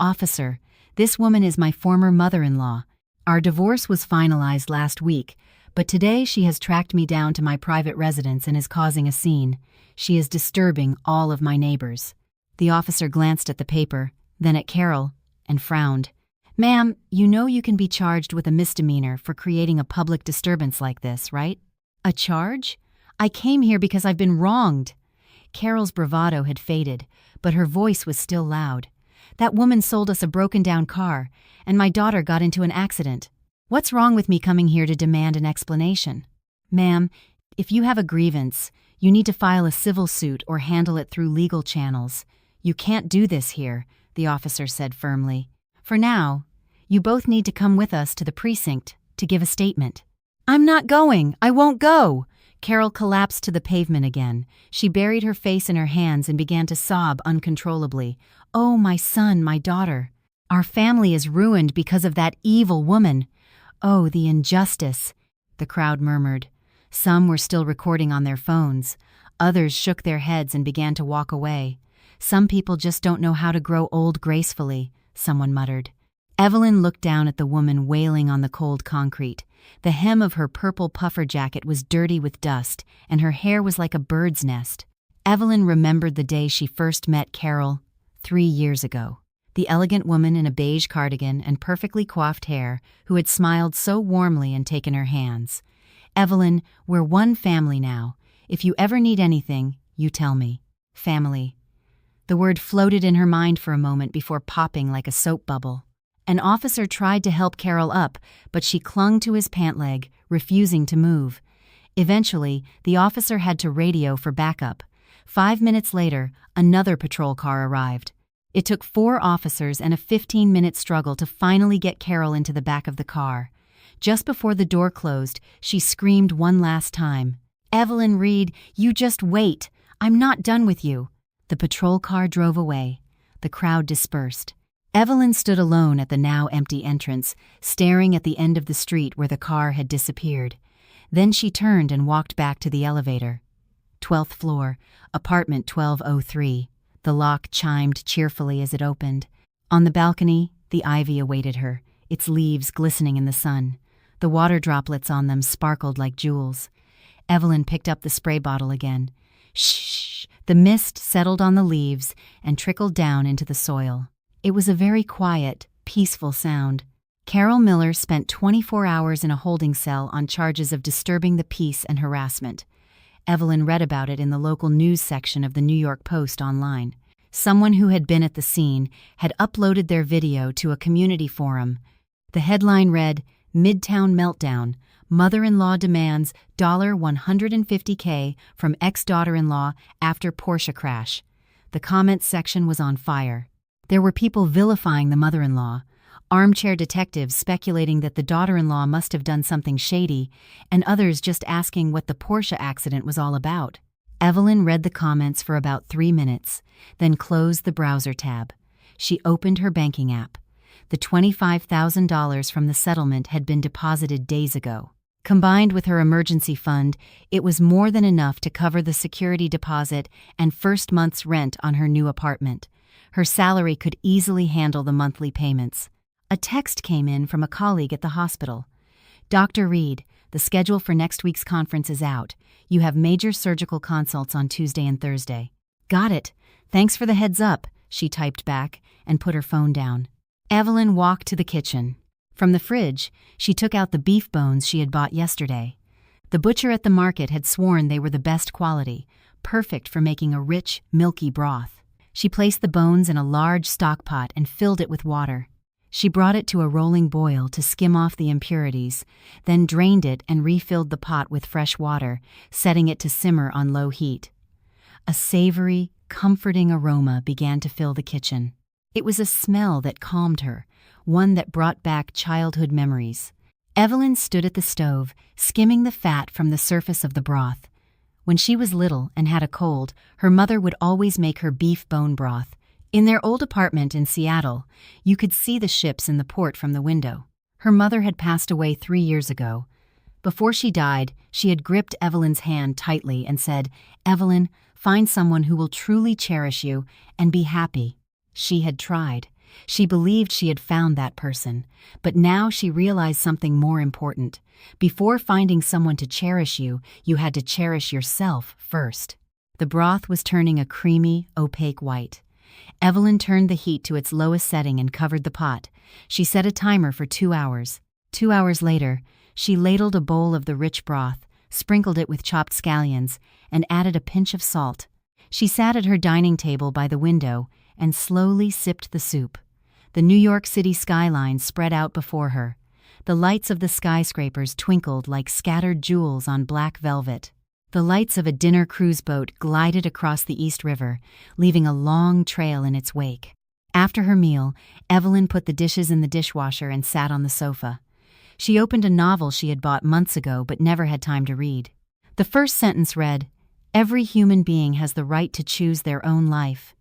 "Officer, this woman is my former mother-in-law. Our divorce was finalized last week, but today she has tracked me down to my private residence and is causing a scene. She is disturbing all of my neighbors." The officer glanced at the paper, then at Carol, and frowned. "Ma'am, you know you can be charged with a misdemeanor for creating a public disturbance like this, right?" "A charge? I came here because I've been wronged." Carol's bravado had faded, but her voice was still loud. "That woman sold us a broken-down car, and my daughter got into an accident. What's wrong with me coming here to demand an explanation?" "Ma'am, if you have a grievance, you need to file a civil suit or handle it through legal channels. You can't do this here," the officer said firmly. "For now, you both need to come with us to the precinct to give a statement." "I'm not going! I won't go!" Carol collapsed to the pavement again. She buried her face in her hands and began to sob uncontrollably. "Oh, my son, my daughter. Our family is ruined because of that evil woman. Oh, the injustice," the crowd murmured. Some were still recording on their phones. Others shook their heads and began to walk away. "Some people just don't know how to grow old gracefully," someone muttered. Evelyn looked down at the woman wailing on the cold concrete. The hem of her purple puffer jacket was dirty with dust, and her hair was like a bird's nest. Evelyn remembered the day she first met Carol 3 years ago. The elegant woman in a beige cardigan and perfectly coiffed hair who had smiled so warmly and taken her hands. "Evelyn, we're one family now. If you ever need anything, you tell me." Family. The word floated in her mind for a moment before popping like a soap bubble. An officer tried to help Carol up, but she clung to his pant leg, refusing to move. Eventually, the officer had to radio for backup. 5 minutes later, another patrol car arrived. It took 4 officers and a 15-minute struggle to finally get Carol into the back of the car. Just before the door closed, she screamed one last time. "Evelyn Reed, you just wait. I'm not done with you." The patrol car drove away. The crowd dispersed. Evelyn stood alone at the now empty entrance, staring at the end of the street where the car had disappeared. Then she turned and walked back to the elevator. 12th floor, apartment 1203. The lock chimed cheerfully as it opened. On the balcony, the ivy awaited her, its leaves glistening in the sun. The water droplets on them sparkled like jewels. Evelyn picked up the spray bottle again. Shh! The mist settled on the leaves and trickled down into the soil. It was a very quiet, peaceful sound. Carol Miller spent 24 hours in a holding cell on charges of disturbing the peace and harassment. Evelyn read about it in the local news section of the New York Post online. Someone who had been at the scene had uploaded their video to a community forum. The headline read, "Midtown Meltdown. Mother-in-law demands $150K from ex-daughter-in-law after Porsche crash." The comments section was on fire. There were people vilifying the mother-in-law, armchair detectives speculating that the daughter-in-law must have done something shady, and others just asking what the Porsche accident was all about. Evelyn read the comments for about 3 minutes, then closed the browser tab. She opened her banking app. The $25,000 from the settlement had been deposited days ago. Combined with her emergency fund, it was more than enough to cover the security deposit and first month's rent on her new apartment. Her salary could easily handle the monthly payments. A text came in from a colleague at the hospital. "Dr. Reed, the schedule for next week's conference is out. You have major surgical consults on Tuesday and Thursday." "Got it. Thanks for the heads up," she typed back and put her phone down. Evelyn walked to the kitchen. From the fridge, she took out the beef bones she had bought yesterday. The butcher at the market had sworn they were the best quality, perfect for making a rich, milky broth. She placed the bones in a large stock pot and filled it with water. She brought it to a rolling boil to skim off the impurities, then drained it and refilled the pot with fresh water, setting it to simmer on low heat. A savory, comforting aroma began to fill the kitchen. It was a smell that calmed her, one that brought back childhood memories. Evelyn stood at the stove, skimming the fat from the surface of the broth. When she was little and had a cold, her mother would always make her beef bone broth. In their old apartment in Seattle, you could see the ships in the port from the window. Her mother had passed away 3 years ago. Before she died, she had gripped Evelyn's hand tightly and said, "Evelyn, find someone who will truly cherish you and be happy." She had tried. She believed she had found that person, but now she realized something more important. Before finding someone to cherish you, you had to cherish yourself first. The broth was turning a creamy, opaque white. Evelyn turned the heat to its lowest setting and covered the pot. She set a timer for 2 hours. 2 hours later, she ladled a bowl of the rich broth, sprinkled it with chopped scallions, and added a pinch of salt. She sat at her dining table by the window and slowly sipped the soup. The New York City skyline spread out before her. The lights of the skyscrapers twinkled like scattered jewels on black velvet. The lights of a dinner cruise boat glided across the East River, leaving a long trail in its wake. After her meal, Evelyn put the dishes in the dishwasher and sat on the sofa. She opened a novel she had bought months ago but never had time to read. The first sentence read, "Every human being has the right to choose their own life."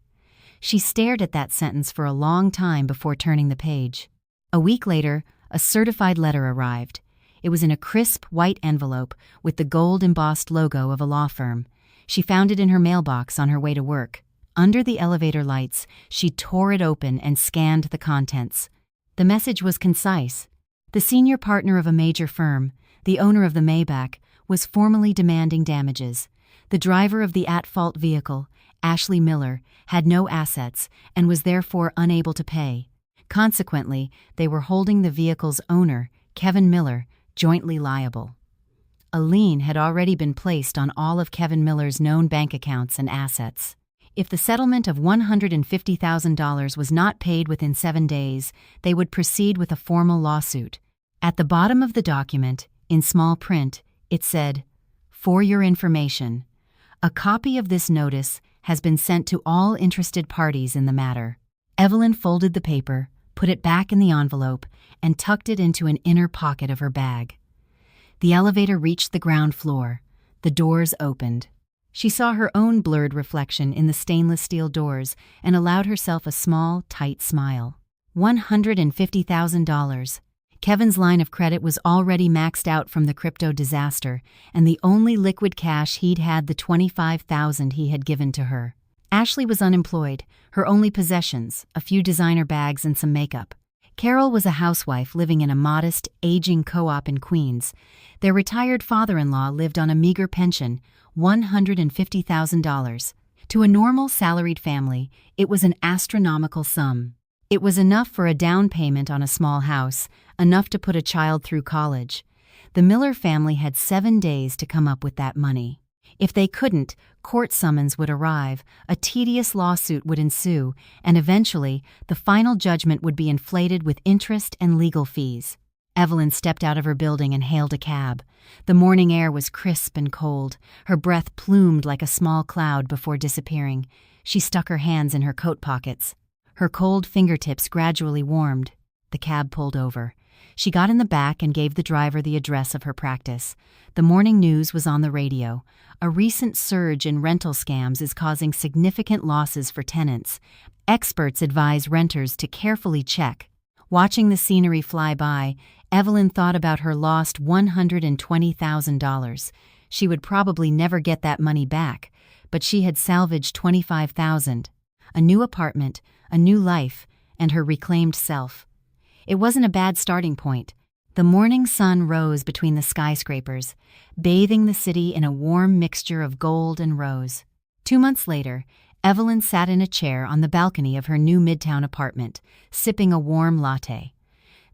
She stared at that sentence for a long time before turning the page. A week later, a certified letter arrived. It was in a crisp white envelope with the gold-embossed logo of a law firm. She found it in her mailbox on her way to work. Under the elevator lights, she tore it open and scanned the contents. The message was concise. The senior partner of a major firm, the owner of the Maybach, was formally demanding damages. The driver of the at-fault vehicle, Ashley Miller, had no assets and was therefore unable to pay. Consequently, they were holding the vehicle's owner, Kevin Miller, jointly liable. A lien had already been placed on all of Kevin Miller's known bank accounts and assets. If the settlement of $150,000 was not paid within 7 days, they would proceed with a formal lawsuit. At the bottom of the document, in small print, it said, "For your information, a copy of this notice has been sent to all interested parties in the matter." Evelyn folded the paper, put it back in the envelope, and tucked it into an inner pocket of her bag. The elevator reached the ground floor. The doors opened. She saw her own blurred reflection in the stainless steel doors and allowed herself a small, tight smile. $150,000. Kevin's line of credit was already maxed out from the crypto disaster, and the only liquid cash he'd had the $25,000 he had given to her. Ashley was unemployed, her only possessions, a few designer bags and some makeup. Carol was a housewife living in a modest, aging co-op in Queens. Their retired father-in-law lived on a meager pension, $150,000. To a normal salaried family, it was an astronomical sum. It was enough for a down payment on a small house, enough to put a child through college. The Miller family had 7 days to come up with that money. If they couldn't, court summons would arrive, a tedious lawsuit would ensue, and eventually, the final judgment would be inflated with interest and legal fees. Evelyn stepped out of her building and hailed a cab. The morning air was crisp and cold. Her breath plumed like a small cloud before disappearing. She stuck her hands in her coat pockets. Her cold fingertips gradually warmed. The cab pulled over. She got in the back and gave the driver the address of her practice. The morning news was on the radio. A recent surge in rental scams is causing significant losses for tenants. Experts advise renters to carefully check. Watching the scenery fly by, Evelyn thought about her lost $120,000. She would probably never get that money back, but she had salvaged $25,000. A new apartment, a new life, and her reclaimed self. It wasn't a bad starting point. The morning sun rose between the skyscrapers, bathing the city in a warm mixture of gold and rose. 2 months later, Evelyn sat in a chair on the balcony of her new Midtown apartment, sipping a warm latte.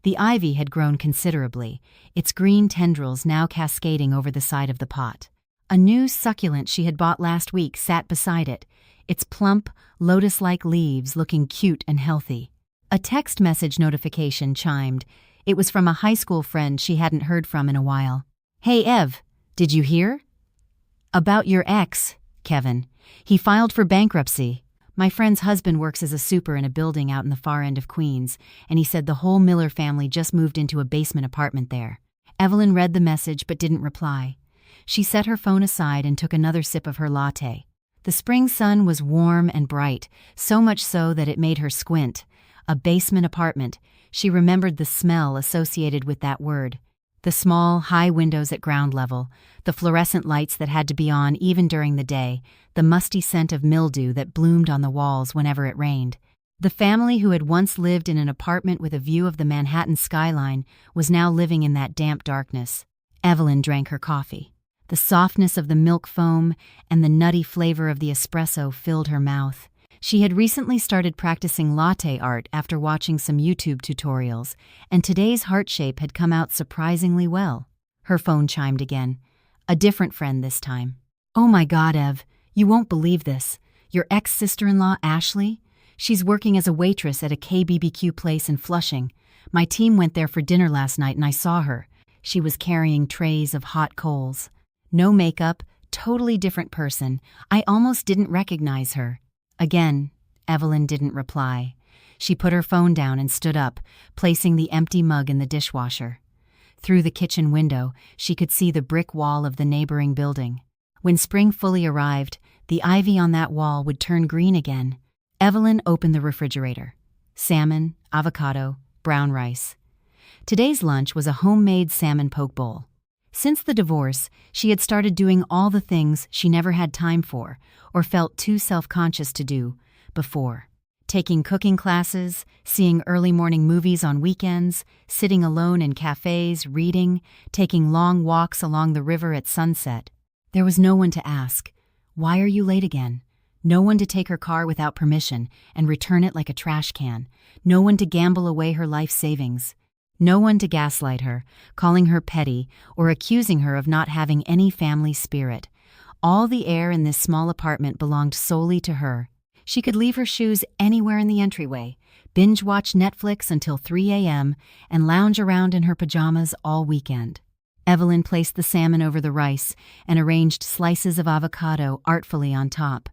The ivy had grown considerably, its green tendrils now cascading over the side of the pot. A new succulent she had bought last week sat beside it, its plump, lotus-like leaves looking cute and healthy. A text message notification chimed. It was from a high school friend she hadn't heard from in a while. "Hey Ev, did you hear? About your ex, Kevin. He filed for bankruptcy. My friend's husband works as a super in a building out in the far end of Queens, and he said the whole Miller family just moved into a basement apartment there. Evelyn read the message but didn't reply. She set her phone aside and took another sip of her latte. The spring sun was warm and bright, so much so that it made her squint. A basement apartment. She remembered the smell associated with that word. The small, high windows at ground level, the fluorescent lights that had to be on even during the day, the musty scent of mildew that bloomed on the walls whenever it rained. The family who had once lived in an apartment with a view of the Manhattan skyline was now living in that damp darkness. Evelyn drank her coffee. The softness of the milk foam and the nutty flavor of the espresso filled her mouth. She had recently started practicing latte art after watching some YouTube tutorials, and today's heart shape had come out surprisingly well. Her phone chimed again. A different friend this time. "Oh my God, Ev, you won't believe this. Your ex-sister-in-law, Ashley? She's working as a waitress at a KBBQ place in Flushing. My team went there for dinner last night and I saw her. She was carrying trays of hot coals. No makeup, totally different person. I almost didn't recognize her." Again, Evelyn didn't reply. She put her phone down and stood up, placing the empty mug in the dishwasher. Through the kitchen window, she could see the brick wall of the neighboring building. When spring fully arrived, the ivy on that wall would turn green again. Evelyn opened the refrigerator. Salmon, avocado, brown rice. Today's lunch was a homemade salmon poke bowl. Since the divorce, she had started doing all the things she never had time for or felt too self-conscious to do before. Taking cooking classes, seeing early morning movies on weekends, sitting alone in cafes, reading, taking long walks along the river at sunset. There was no one to ask, "Why are you late again?" No one to take her car without permission and return it like a trash can. No one to gamble away her life savings. No one to gaslight her, calling her petty or accusing her of not having any family spirit. All the air in this small apartment belonged solely to her. She could leave her shoes anywhere in the entryway, binge-watch Netflix until 3 a.m., and lounge around in her pajamas all weekend. Evelyn placed the salmon over the rice and arranged slices of avocado artfully on top.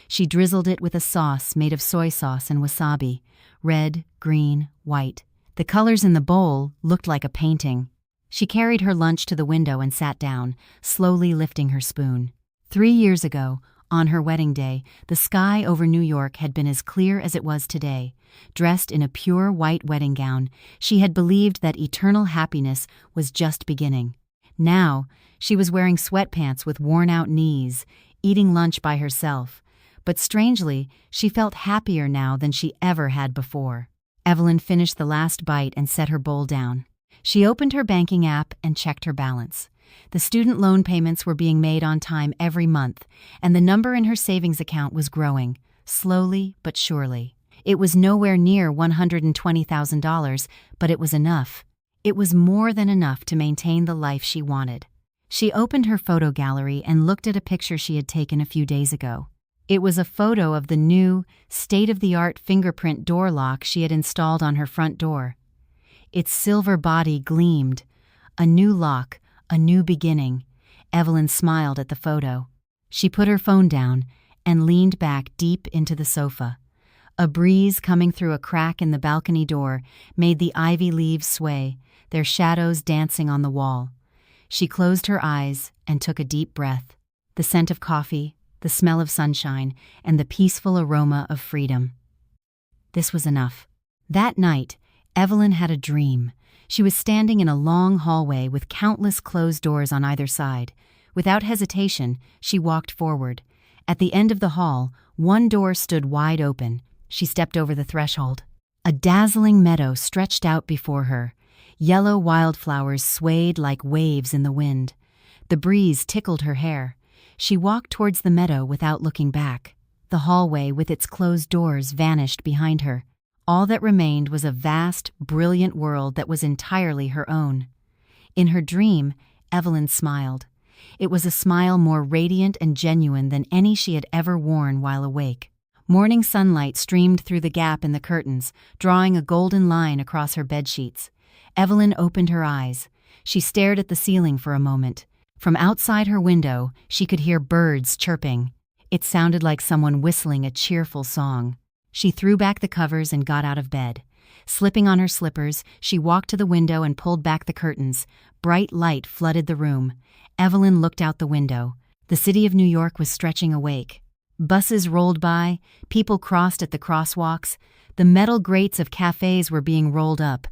She drizzled it with a sauce made of soy sauce and wasabi, red, green, white. The colors in the bowl looked like a painting. She carried her lunch to the window and sat down, slowly lifting her spoon. 3 years ago, on her wedding day, the sky over New York had been as clear as it was today. Dressed in a pure white wedding gown, she had believed that eternal happiness was just beginning. Now, she was wearing sweatpants with worn-out knees, eating lunch by herself. But strangely, she felt happier now than she ever had before. Evelyn finished the last bite and set her bowl down. She opened her banking app and checked her balance. The student loan payments were being made on time every month, and the number in her savings account was growing, slowly but surely. It was nowhere near $120,000, but it was enough. It was more than enough to maintain the life she wanted. She opened her photo gallery and looked at a picture she had taken a few days ago. It was a photo of the new, state-of-the-art fingerprint door lock she had installed on her front door. Its silver body gleamed. A new lock, a new beginning. Evelyn smiled at the photo. She put her phone down and leaned back deep into the sofa. A breeze coming through a crack in the balcony door made the ivy leaves sway, their shadows dancing on the wall. She closed her eyes and took a deep breath. The scent of coffee, the smell of sunshine, and the peaceful aroma of freedom. This was enough. That night, Evelyn had a dream. She was standing in a long hallway with countless closed doors on either side. Without hesitation, she walked forward. At the end of the hall, one door stood wide open. She stepped over the threshold. A dazzling meadow stretched out before her. Yellow wildflowers swayed like waves in the wind. The breeze tickled her hair. She walked towards the meadow without looking back. The hallway with its closed doors vanished behind her. All that remained was a vast, brilliant world that was entirely her own. In her dream, Evelyn smiled. It was a smile more radiant and genuine than any she had ever worn while awake. Morning sunlight streamed through the gap in the curtains, drawing a golden line across her bedsheets. Evelyn opened her eyes. She stared at the ceiling for a moment. From outside her window, she could hear birds chirping. It sounded like someone whistling a cheerful song. She threw back the covers and got out of bed. Slipping on her slippers, she walked to the window and pulled back the curtains. Bright light flooded the room. Evelyn looked out the window. The city of New York was stretching awake. Buses rolled by, people crossed at the crosswalks, the metal grates of cafes were being rolled up.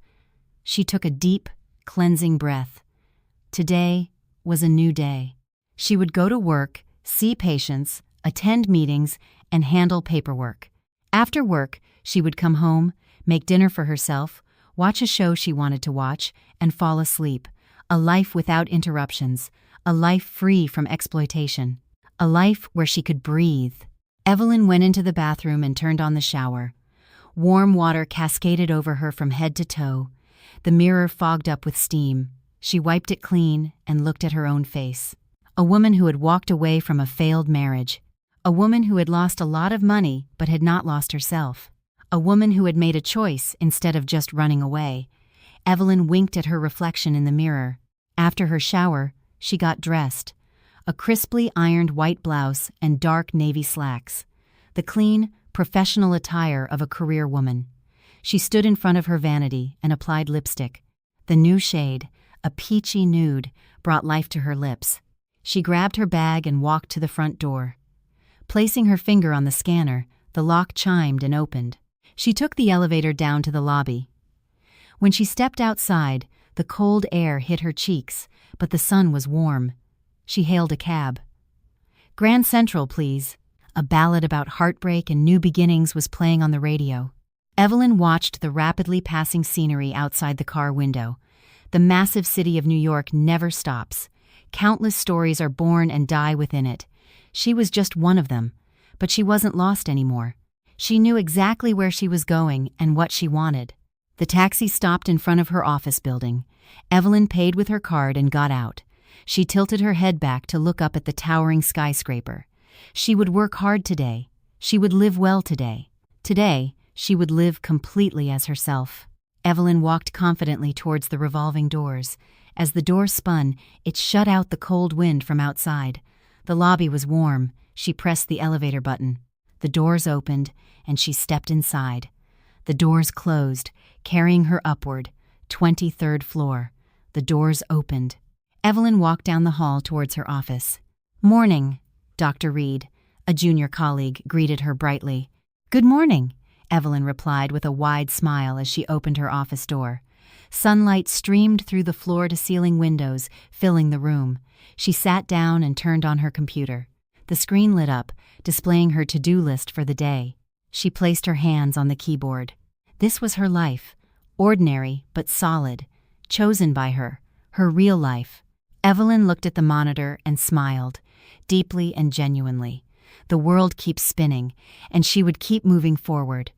She took a deep, cleansing breath. Today was a new day. She would go to work, see patients, attend meetings, and handle paperwork. After work, she would come home, make dinner for herself, watch a show she wanted to watch, and fall asleep. A life without interruptions, a life free from exploitation, a life where she could breathe. Evelyn went into the bathroom and turned on the shower. Warm water cascaded over her from head to toe. The mirror fogged up with steam. She wiped it clean and looked at her own face. A woman who had walked away from a failed marriage. A woman who had lost a lot of money but had not lost herself. A woman who had made a choice instead of just running away. Evelyn winked at her reflection in the mirror. After her shower, she got dressed. A crisply ironed white blouse and dark navy slacks. The clean, professional attire of a career woman. She stood in front of her vanity and applied lipstick. The new shade, a peachy nude, brought life to her lips. She grabbed her bag and walked to the front door. Placing her finger on the scanner, the lock chimed and opened. She took the elevator down to the lobby. When she stepped outside, the cold air hit her cheeks, but the sun was warm. She hailed a cab. "Grand Central, please." A ballad about heartbreak and new beginnings was playing on the radio. Evelyn watched the rapidly passing scenery outside the car window. The massive city of New York never stops. Countless stories are born and die within it. She was just one of them, but she wasn't lost anymore. She knew exactly where she was going and what she wanted. The taxi stopped in front of her office building. Evelyn paid with her card and got out. She tilted her head back to look up at the towering skyscraper. She would work hard today. She would live well today. Today, she would live completely as herself. Evelyn walked confidently towards the revolving doors. As the door spun, it shut out the cold wind from outside. The lobby was warm. She pressed the elevator button. The doors opened, and she stepped inside. The doors closed, carrying her upward. 23rd floor. The doors opened. Evelyn walked down the hall towards her office. "Morning, Dr. Reed," a junior colleague greeted her brightly. "Good morning," Evelyn replied with a wide smile as she opened her office door. Sunlight streamed through the floor-to-ceiling windows, filling the room. She sat down and turned on her computer. The screen lit up, displaying her to-do list for the day. She placed her hands on the keyboard. This was her life, ordinary but solid, chosen by her real life. Evelyn looked at the monitor and smiled, deeply and genuinely. The world keeps spinning, and she would keep moving forward.